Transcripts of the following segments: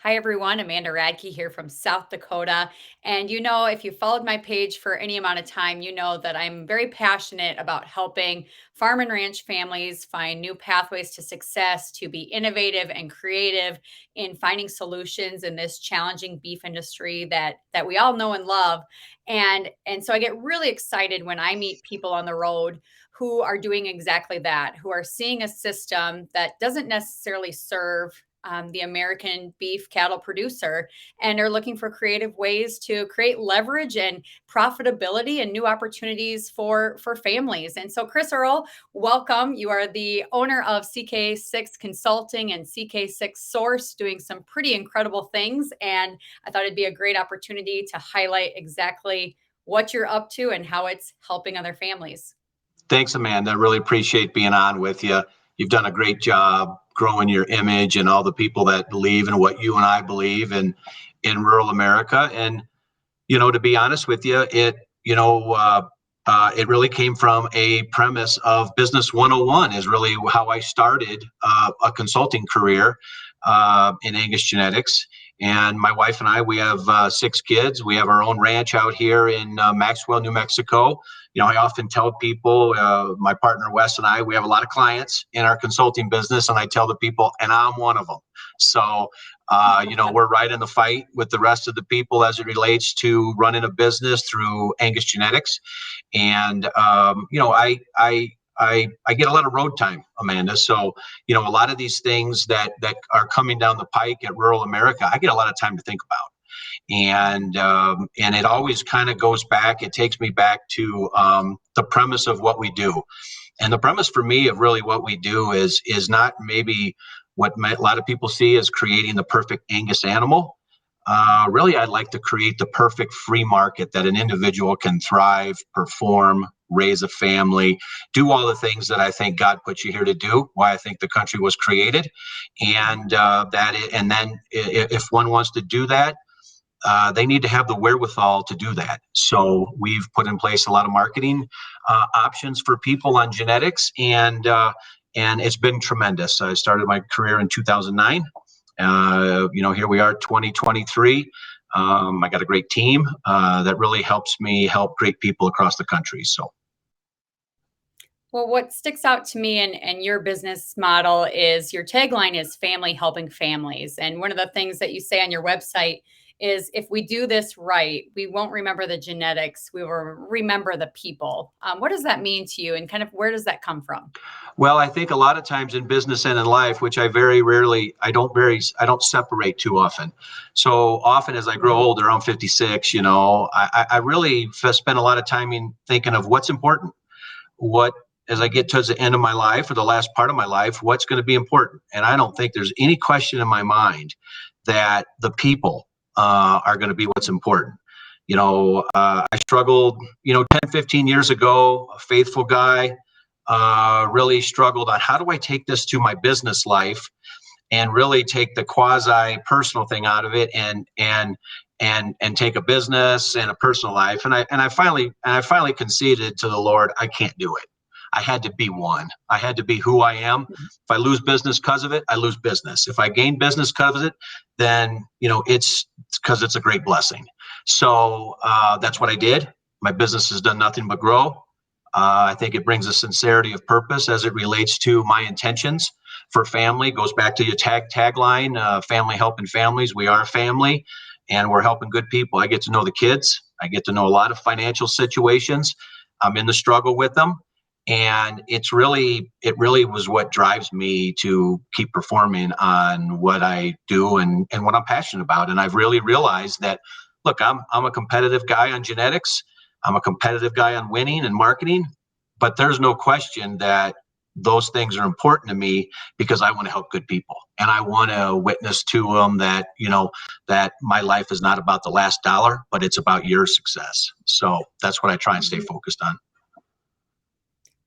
Hi, everyone. Amanda Radke here from South Dakota. And if you followed my page for any amount of time, you know that I'm very passionate about helping farm and ranch families find new pathways to success, to be innovative and creative in finding solutions in this challenging beef industry that we all know and love. And so I get really excited when I meet people on the road who are doing exactly that, who are seeing a system that doesn't necessarily serve the American beef cattle producer and are looking for creative ways to create leverage and profitability and new opportunities for families. And so, Chris Earl, welcome. You are the owner of CK6 Consulting and CK6 Source, doing some pretty incredible things. And I thought it'd be a great opportunity to highlight exactly what you're up to and how it's helping other families. Thanks, Amanda. I really appreciate being on with you. You've done a great job growing your image and all the people that believe in what you and I believe in rural America. And, to be honest with you, it really came from a premise of Business 101 is really how I started a consulting career in Angus genetics. And my wife and I, we have 6 kids. We have our own ranch out here in Maxwell, New Mexico. I often tell people, my partner Wes and I, we have a lot of clients in our consulting business, and I tell the people, and I'm one of them. So, we're right in the fight with the rest of the people as it relates to running a business through Angus genetics. And, I get a lot of road time, Amanda. So, a lot of these things that are coming down the pike at rural America, I get a lot of time to think about. And it always kind of goes back. It takes me back to the premise of what we do, and the premise for me of really what we do is not maybe what a lot of people see as creating the perfect Angus animal. Really, I'd like to create the perfect free market that an individual can thrive, perform, raise a family, do all the things that I think God put you here to do. Why I think the country was created, and and then if one wants to do that, they need to have the wherewithal to do that. So we've put in place a lot of marketing options for people on genetics, and it's been tremendous. I started my career in 2009. Here we are, 2023. I got a great team that really helps me help great people across the country. So. Well, what sticks out to me and your business model is your tagline is family helping families. And one of the things that you say on your website is if we do this right, we won't remember the genetics, we will remember the people. What does that mean to you, and kind of where does that come from? Well, I think a lot of times in business and in life, which I very rarely, I don't separate too often. So often as I grow older, I'm 56, I really spend a lot of time thinking of what's important. As I get towards the end of my life or the last part of my life, what's going to be important? And I don't think there's any question in my mind that the people are going to be what's important. I struggled, 10, 15 years ago, a faithful guy, really struggled on how do I take this to my business life and really take the quasi personal thing out of it and take a business and a personal life. And I finally conceded to the Lord, I can't do it. I had to be one. I had to be who I am. If I lose business because of it, I lose business. If I gain business because of it, then, it's because it's a great blessing. So that's what I did. My business has done nothing but grow. I think it brings a sincerity of purpose as it relates to my intentions for family. It goes back to your tagline, family helping families. We are a family, and we're helping good people. I get to know the kids. I get to know a lot of financial situations. I'm in the struggle with them. And it really was what drives me to keep performing on what I do and what I'm passionate about. And I've really realized that, look, I'm a competitive guy on genetics. I'm a competitive guy on winning and marketing, but there's no question that those things are important to me because I want to help good people. And I want to witness to them that, that my life is not about the last dollar, but it's about your success. So that's what I try and stay focused on.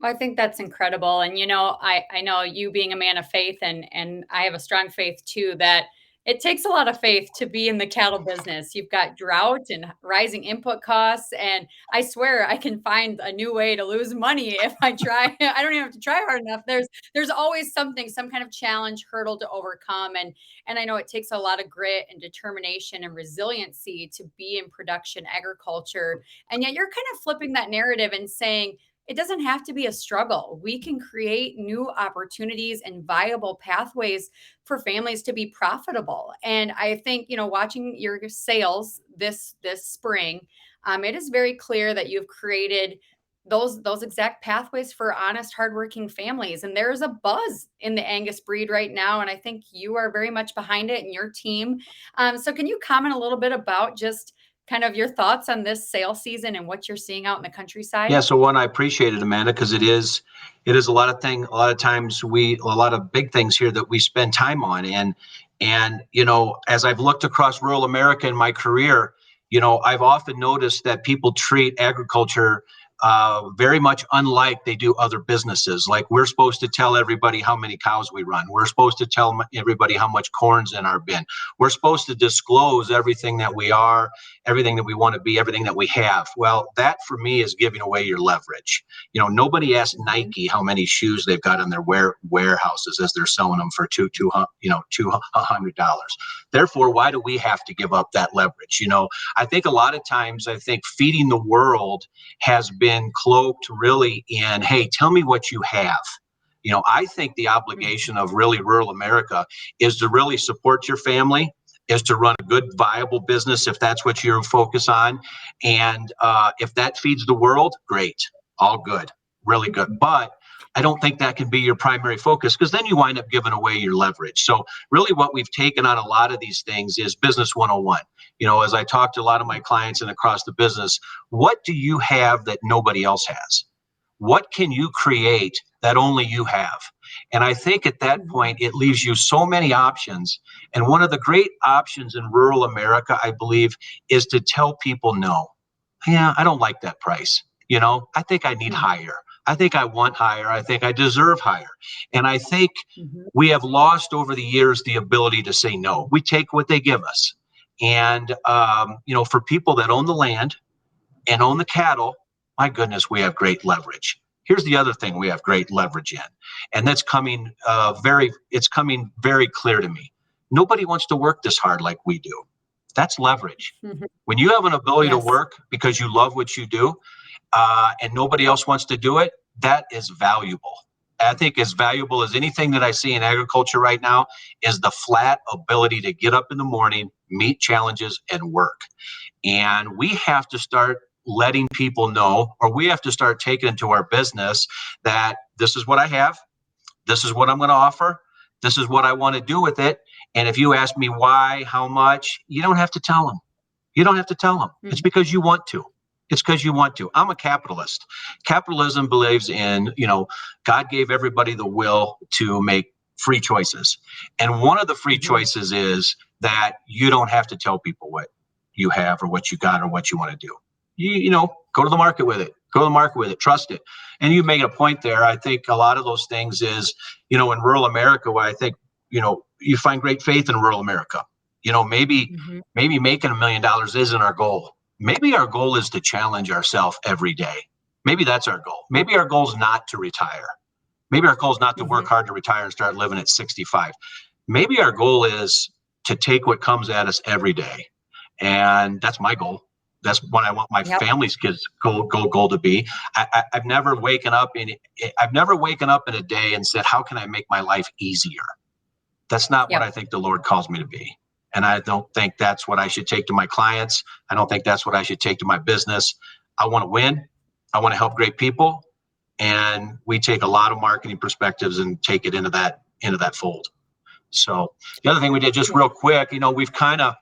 Well, I think that's incredible. And I know you being a man of faith, and I have a strong faith too, that It takes a lot of faith to be in the cattle business. You've got drought and rising input costs, and I swear I can find a new way to lose money if I try. I don't even have to try hard enough. There's always something, some kind of challenge, hurdle to overcome, and I know it takes a lot of grit and determination and resiliency to be in production agriculture. And yet you're kind of flipping that narrative and saying, it doesn't have to be a struggle. We can create new opportunities and viable pathways for families to be profitable. And I think, watching your sales this spring, it is very clear that you've created those exact pathways for honest, hardworking families. And there's a buzz in the Angus breed right now, and I think you are very much behind it and your team. So, can you comment a little bit about just kind of your thoughts on this sale season and what you're seeing out in the Yeah, countryside? so one, I appreciate it, Amanda, because it is a lot of times a lot of big things here that we spend time on. And as I've looked across rural America in my career, I've often noticed that people treat agriculture very much unlike they do other businesses. Like, we're supposed to tell everybody how many cows we run. We're supposed to tell everybody how much corn's in our bin. We're supposed to disclose everything that we are, everything that we want to be, everything that we have. Well, that for me is giving away your leverage. Nobody asks Mhm. Nike how many shoes they've got in their warehouses as they're selling them for $200. Therefore, why do we have to give up that leverage? I think a lot of times, I think feeding the world has been cloaked really in, hey, tell me what you have. I think the Mhm. obligation of really rural America is to really support your family, is to run a good, viable business if that's what you focus on. And if that feeds the world, great, all good, really good. But I don't think that can be your primary focus, because then you wind up giving away your leverage. So, really, what we've taken on a lot of these things is business 101. As I talk to a lot of my clients and across the business, what do you have that nobody else has? What can you create that only you have? And I think at that Mhm. point, it leaves you so many options. And one of the great options in rural America, I believe, is to tell people no. Yeah, I don't like that price. I think I need Mhm. higher. I think I want higher. I think I deserve higher. And I think Mhm. we have lost over the years the ability to say no. We take what they give us. And, for people that own the land and own the cattle, my goodness, we have great leverage. Here's the other thing we have great leverage in, and that's it's coming very clear to me. Nobody wants to work this hard like we do. That's leverage. Mhm. When you have an ability to Yes. work because you love what you do, and nobody else wants to do it, that is valuable. I think as valuable as anything that I see in agriculture right now is the flat ability to get up in the morning, meet challenges, and work. And we have to start letting people know, or we have to start taking into our business that this is what I have, this is what I'm going to offer, this is what I want to do with it. And if you ask me why, how much, you don't have to tell them. You don't have to tell them. It's Mhm. because you want to. It's because you want to. I'm a capitalist. Capitalism believes in, God gave everybody the will to make free choices. And one of the free Mhm. choices is that you don't have to tell people what you have or what you got or what you want to do. Go to the market with it. Go to the market with it. Trust it. And you make a point there. I think a lot of those things is, in rural America, where I think, you find great faith in rural America. Maybe Mhm. making $1 million isn't our goal. Maybe our goal is to challenge ourselves every day. Maybe that's our goal. Maybe our goal is not to retire. Maybe our goal is not to work Mhm. hard to retire and start living at 65. Maybe our goal is to take what comes at us every day. And that's my goal. That's what I want my Yep. family's kids goal to be. I've never waken up in a day and said, how can I make my life easier? That's not what I Yep. think the Lord calls me to be. And I don't think that's what I should take to my clients. I don't think that's what I should take to my business. I want to win. I want to help great people. And we take a lot of marketing perspectives and take it into that fold. So the other thing we did, just real quick, we've kind of,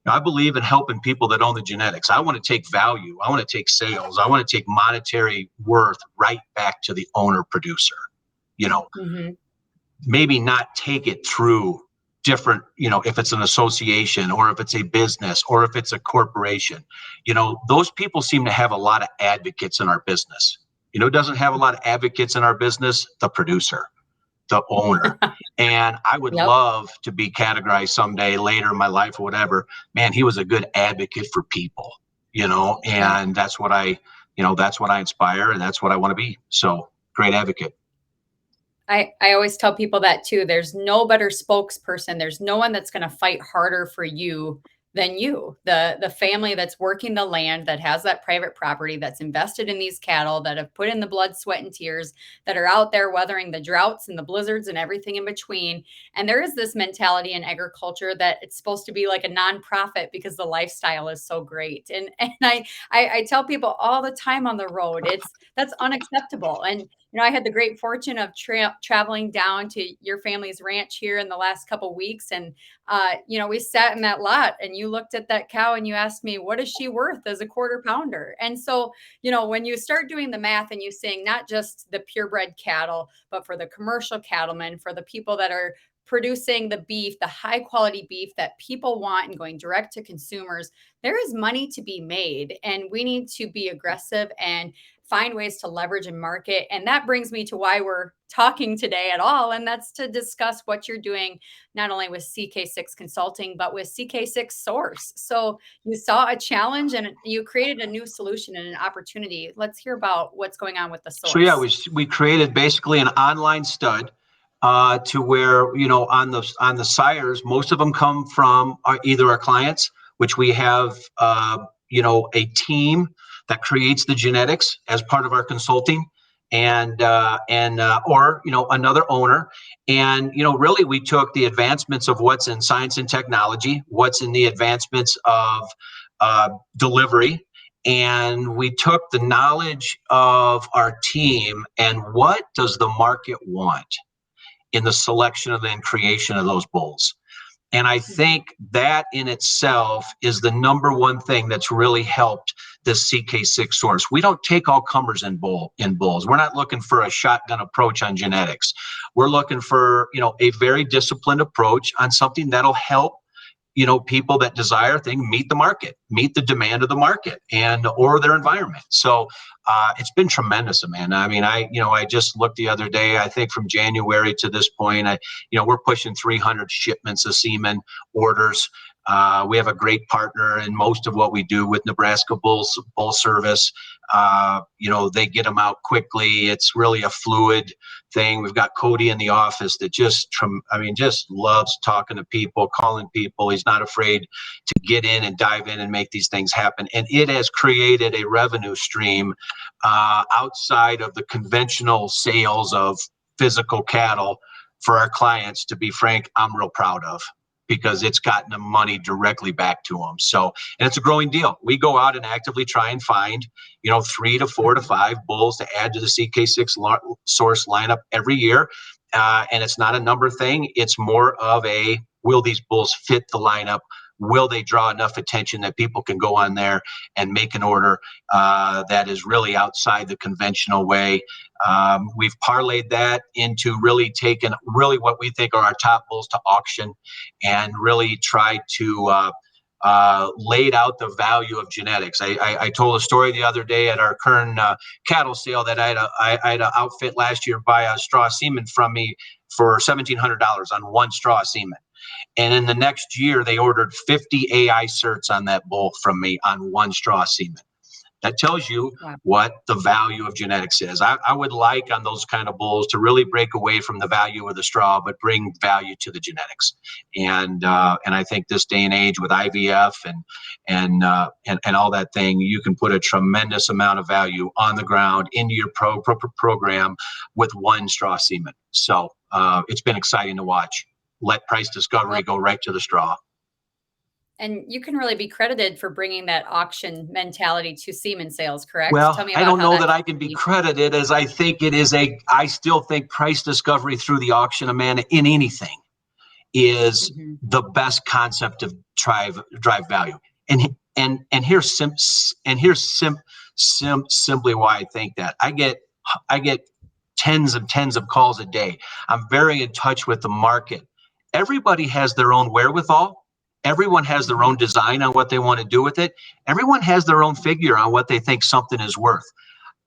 I believe in helping people that own the genetics. I want to take value. I want to take sales. I want to take monetary worth right back to the owner producer. You know, Mhm. maybe not take it through different, if it's an association or if it's a business or if it's a corporation. Those people seem to have a lot of advocates in our business. Doesn't have a lot of advocates in our business? The producer. the owner. And I would Yep. love to be categorized someday later in my life or whatever. Man, he was a good advocate for people, Yep. and that's what I inspire, and that's what I want to be. So great advocate. I always tell people that too. There's no better spokesperson. There's no one that's going to fight harder for you than you. The family that's working the land, that has that private property, that's invested in these cattle, that have put in the blood, sweat, and tears, that are out there weathering the droughts and the blizzards and everything in between. And there is this mentality in agriculture that it's supposed to be like a nonprofit because the lifestyle is so great. And I tell people all the time on the road, that's unacceptable. And I had the great fortune of traveling down to your family's ranch here in the last couple weeks, and we sat in that lot, and you looked at that cow and you asked me, "What is she worth as a quarter pounder?" And so, when you start doing the math and you saying not just the purebred cattle, but for the commercial cattlemen, for the people that are producing the beef, the high quality beef that people want and going direct to consumers, there is money to be made, and we need to be aggressive and find ways to leverage and market. And that brings me to why we're talking today at all. And that's to discuss what you're doing, not only with CK6 Consulting, but with CK6 Source. So you saw a challenge and you created a new solution and an opportunity. Let's hear about what's going on with the So yeah, Source. we created basically an online stud to where on the sires, most of them come from either our clients, which we have a team that creates the genetics as part of our consulting, and or another owner. And really we took the advancements of what's in science and technology, what's in the advancements of delivery, and we took the knowledge of our team and what does the market want in the selection of and creation of those bulls. And I think that in itself is the number one thing that's really helped this CK6 Source. We don't take all comers in bulls. We're not looking for a shotgun approach on genetics. We're looking for a very disciplined approach on something that'll help people that desire thing meet the market, meet the demand of the market and or their environment. So it's been tremendous, man. I mean, I just looked the other day, I think from January to this point, we're pushing 300 shipments of semen orders. We have a great partner in most of what we do with Nebraska Bull Service. They get them out quickly. It's really a fluid thing. We've got Cody in the office that just loves talking to people, calling people. He's not afraid to get in and dive in and make these things happen. And it has created a revenue stream outside of the conventional sales of physical cattle for our clients. To be frank, I'm real proud of, because it's gotten the money directly back to them. So, and it's a growing deal. We go out and actively try and find, 3 to 4 to 5 bulls to add to the CK6 Source lineup every year. And it's not a number thing. It's more of will these bulls fit the lineup? Will they draw enough attention that people can go on there and make an order that is really outside the conventional way? We've parlayed that into really taking what we think are our top bulls to auction and really try to laid out the value of genetics. I told a story the other day at our current cattle sale that I had an outfit last year buy a straw semen from me for $1,700 on one straw semen. And in the next year, they ordered 50 AI certs on that bull from me on one straw semen. That tells you what the value of genetics is. I would like on those kind of bulls to really break away from the value of the straw, but bring value to the genetics. And I think this day and age with IVF and all that thing, you can put a tremendous amount of value on the ground into your program with one straw semen. So it's been exciting to watch. Let price discovery go right to the straw. And you can really be credited for bringing that auction mentality to semen sales, correct? Well, Tell me I about don't how know that that I can be credited, as I think it is I still think price discovery through the auction, Amanda, in anything is the best concept of drive value. And here's simply why I think that. I get tens of calls a day. I'm very in touch with the market. Everybody has their own wherewithal. Everyone has their own design on what they want to do with it. Everyone has their own figure on what they think something is worth.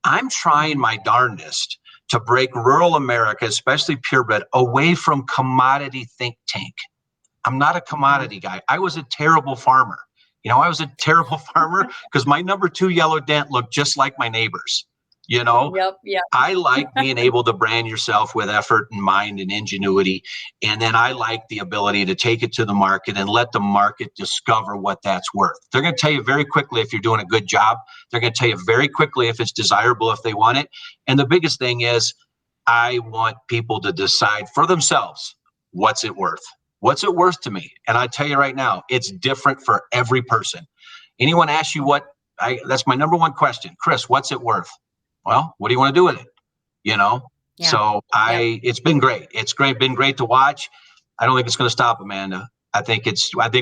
I'm trying my darndest to break rural America, especially purebred, away from commodity think tank. I'm not a commodity guy. I was a terrible farmer. I was a terrible farmer because my number 2 yellow dent looked just like my neighbor's. Yep. Yep. I like being able to brand yourself with effort and mind and ingenuity. And then I like the ability to take it to the market and let the market discover what that's worth. They're going to tell you very quickly if you're doing a good job. They're going to tell you very quickly if it's desirable, if they want it. And the biggest thing is I want people to decide for themselves, what's it worth? What's it worth to me? And I tell you right now, it's different for every person. Anyone asks you that's my number one question. Chris, what's it worth? Well, what do you want to do with it? Yeah. So it's been great. It's been great to watch. I don't think it's going to stop, Amanda. I think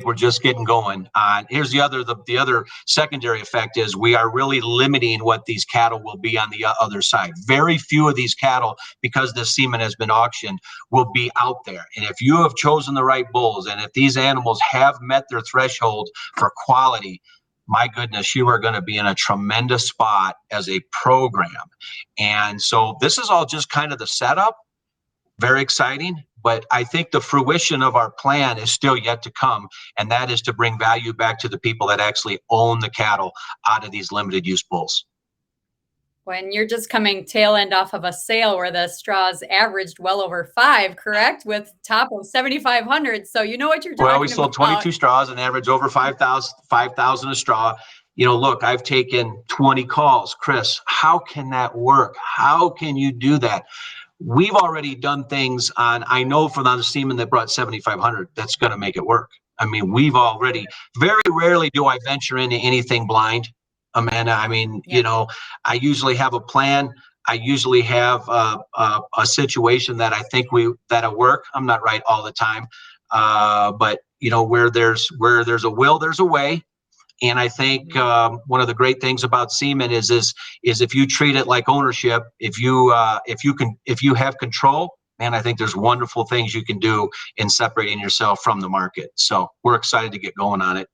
we're just getting going on. Here's the other secondary effect is we are really limiting what these cattle will be on the other side. Very few of these cattle, because the semen has been auctioned, will be out there. And if you have chosen the right bulls, and if these animals have met their threshold for quality, my goodness, you are going to be in a tremendous spot as a program. And so this is all just kind of the setup. Very exciting. But I think the fruition of our plan is still yet to come. And that is to bring value back to the people that actually own the cattle out of these limited use bulls. When you're just coming tail end off of a sale where the straws averaged well over 5, correct? With top of 7,500. So you know what you're talking about. Well, we sold 22 straws and averaged over 5,000 a straw. Look, I've taken 20 calls. Chris, how can that work? How can you do that? We've already done things I know for the semen that brought 7,500, that's going to make it work. I mean, we've already, very rarely do I venture into anything blind, Amanda. I mean, I usually have a plan. I usually have a situation that I think that'll work. I'm not right all the time. But where there's a will, there's a way. And I think one of the great things about semen is if you treat it like ownership, if you have control, man, I think there's wonderful things you can do in separating yourself from the market. So we're excited to get going on it.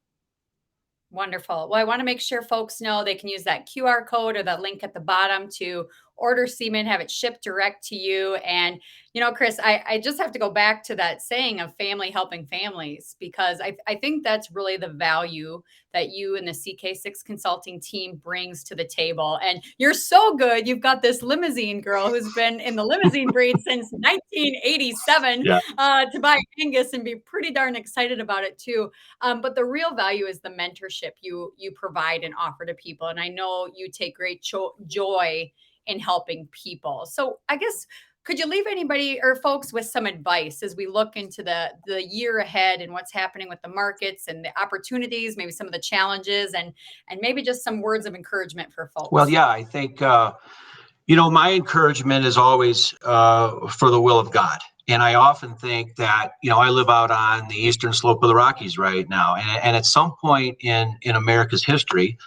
Wonderful. Well, I want to make sure folks know they can use that QR code or that link at the bottom to order semen, have it shipped direct to you. And, Chris, I just have to go back to that saying of family helping families, because I think that's really the value that you and the CK6 Consulting team brings to the table. And you're so good. You've got this limousine girl who's been in the limousine breed since 1987 to buy Angus and be pretty darn excited about it too. But the real value is the mentorship you provide and offer to people. And I know you take great joy in helping people. So I guess, could you leave anybody or folks with some advice as we look into the year ahead and what's happening with the markets and the opportunities, maybe some of the challenges, and maybe just some words of encouragement for folks? Well, yeah, I think, my encouragement is always for the will of God. And I often think that, I live out on the eastern slope of the Rockies right now. And at some point in America's history,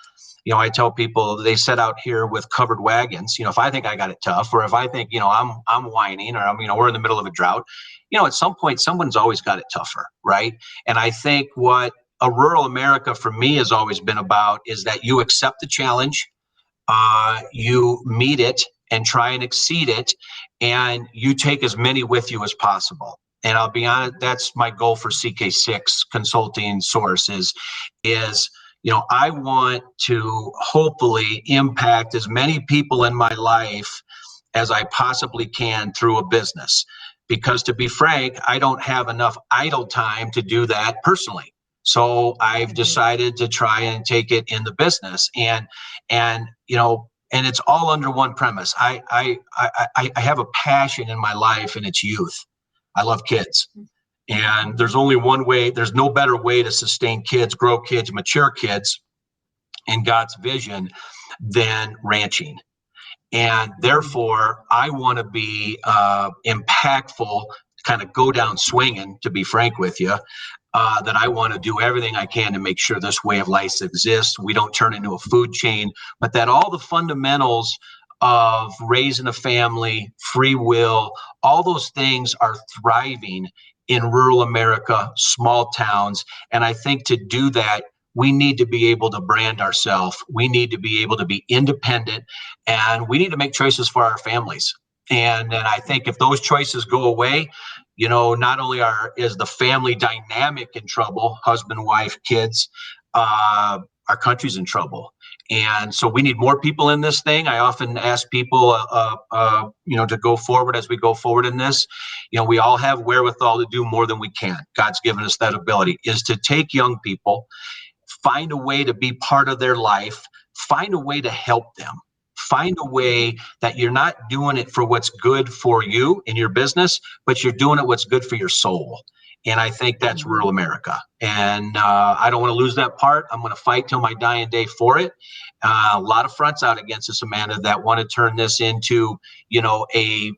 I tell people they set out here with covered wagons. If I think I got it tough, or if I think, I'm whining, or we're in the middle of a drought, at some point, someone's always got it tougher, right? And I think what a rural America for me has always been about is that you accept the challenge, you meet it and try and exceed it, and you take as many with you as possible. And I'll be honest, that's my goal for CK6 Consulting Sources is I want to hopefully impact as many people in my life as I possibly can through a business. Because to be frank, I don't have enough idle time to do that personally. So I've decided to try and take it in the business. And it's all under one premise. I have a passion in my life, and it's youth. I love kids. And there's only one way, there's no better way to sustain kids, grow kids, mature kids in God's vision than ranching. And therefore, I want to be impactful, kind of go down swinging, to be frank with you, that I want to do everything I can to make sure this way of life exists. We don't turn into a food chain, but that all the fundamentals of raising a family, free will, all those things are thriving in rural America, small towns. And I think to do that, we need to be able to brand ourselves. We need to be able to be independent, and we need to make choices for our families. And I think if those choices go away, not only is the family dynamic in trouble, husband, wife, kids, our country's in trouble. And so we need more people in this thing. I often ask people, to go forward as we go forward in this. We all have wherewithal to do more than we can. God's given us that ability, is to take young people, find a way to be part of their life, find a way to help them. Find a way that you're not doing it for what's good for you in your business, but you're doing it what's good for your soul. And I think that's rural America. And I don't want to lose that part. I'm going to fight till my dying day for it. A lot of fronts out against us, Amanda, that want to turn this into, a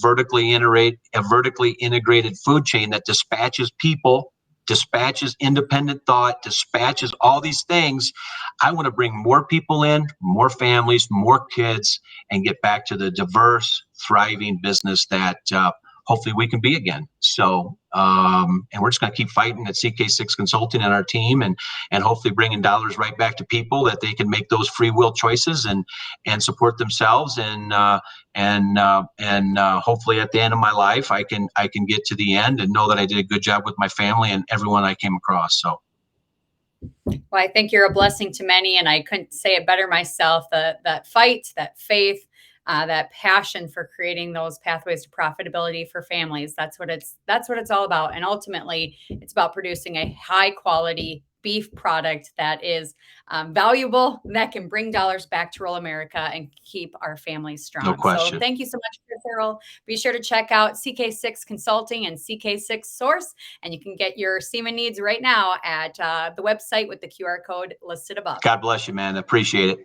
vertically integrated food chain that dispatches people, dispatches independent thought, dispatches all these things. I want to bring more people in, more families, more kids, and get back to the diverse, thriving business that hopefully we can be again. So, and we're just going to keep fighting at CK6 Consulting and our team, and hopefully bringing dollars right back to people that they can make those free will choices and support themselves. And hopefully at the end of my life, I can get to the end and know that I did a good job with my family and everyone I came across. So. Well, I think you're a blessing to many, and I couldn't say it better myself. That fight, that faith, that passion for creating those pathways to profitability for families. That's what it's all about. And ultimately, it's about producing a high quality beef product that is valuable, that can bring dollars back to rural America and keep our families strong. No question. So thank you so much, Chris Earl. Be sure to check out CK6 Consulting and CK6 Source, and you can get your semen needs right now at the website with the QR code listed above. God bless you, man. Appreciate it.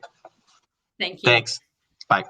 Thank you. Thanks. Bye.